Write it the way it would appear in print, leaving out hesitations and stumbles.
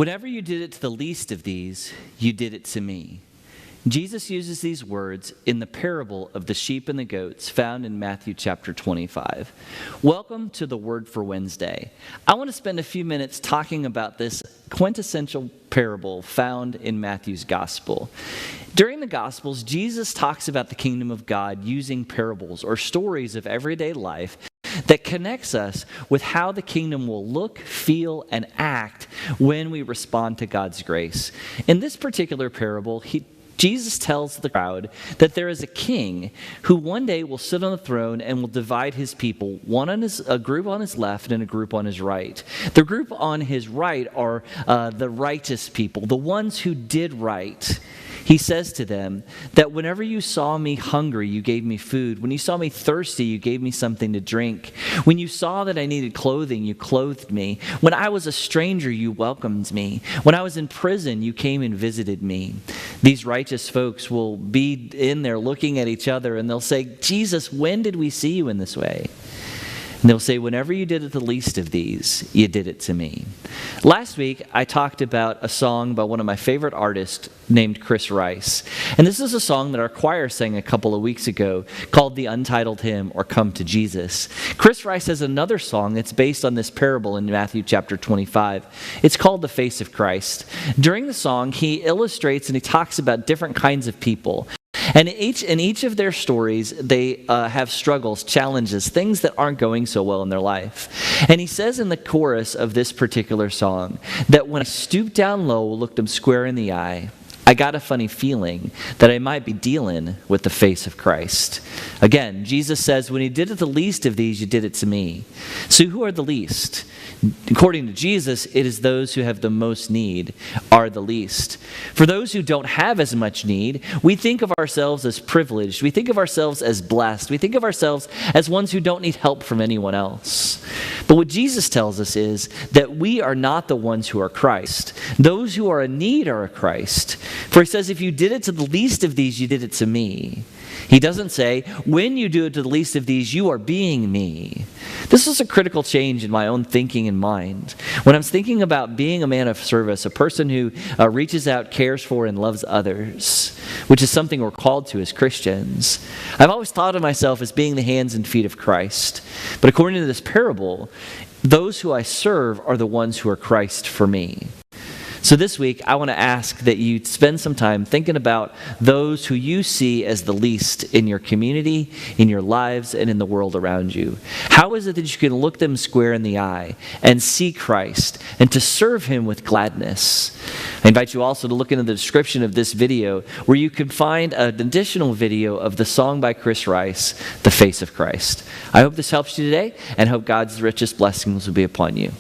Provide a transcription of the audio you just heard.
Whenever you did it to the least of these, you did it to me. Jesus uses these words in the parable of the sheep and the goats found in Matthew chapter 25. Welcome to the Word for Wednesday. I want to spend a few minutes talking about this quintessential parable found in Matthew's gospel. During the Gospels, Jesus talks about the kingdom of God using parables or stories of everyday life that connects us with how the kingdom will look, feel, and act when we respond to God's grace. In this particular parable, Jesus tells the crowd that there is a king who one day will sit on the throne and will divide his people, a group on his left and a group on his right. The group on his right are the righteous people, the ones who did right. He says to them that whenever you saw me hungry, you gave me food. When you saw me thirsty, you gave me something to drink. When you saw that I needed clothing, you clothed me. When I was a stranger, you welcomed me. When I was in prison, you came and visited me. These righteous folks will be in there looking at each other and they'll say, Jesus, when did we see you in this way? And they'll say, whenever you did it to the least of these, you did it to me. Last week, I talked about a song by one of my favorite artists named Chris Rice. And this is a song that our choir sang a couple of weeks ago called the Untitled Hymn, or Come to Jesus. Chris Rice has another song that's based on this parable in Matthew chapter 25. It's called The Face of Christ. During the song, he illustrates and he talks about different kinds of people. And in each of their stories, they have struggles, challenges, things that aren't going so well in their life. And he says in the chorus of this particular song that when I stooped down low, looked him square in the eye, I got a funny feeling that I might be dealing with the face of Christ. Again, Jesus says, when he did it to the least of these, you did it to me. So who are the least? According to Jesus, it is those who have the most need are the least. For those who don't have as much need, we think of ourselves as privileged. We think of ourselves as blessed. We think of ourselves as ones who don't need help from anyone else. But what Jesus tells us is that we are not the ones who are Christ. Those who are in need are Christ. For he says, if you did it to the least of these, you did it to me. He doesn't say, when you do it to the least of these, you are being me. This is a critical change in my own thinking and mind. When I'm thinking about being a man of service, a person who reaches out, cares for, and loves others, which is something we're called to as Christians, I've always thought of myself as being the hands and feet of Christ. But according to this parable, those who I serve are the ones who are Christ for me. So this week, I want to ask that you spend some time thinking about those who you see as the least in your community, in your lives, and in the world around you. How is it that you can look them square in the eye and see Christ and to serve him with gladness? I invite you also to look into the description of this video where you can find an additional video of the song by Chris Rice, The Face of Christ. I hope this helps you today and hope God's richest blessings will be upon you.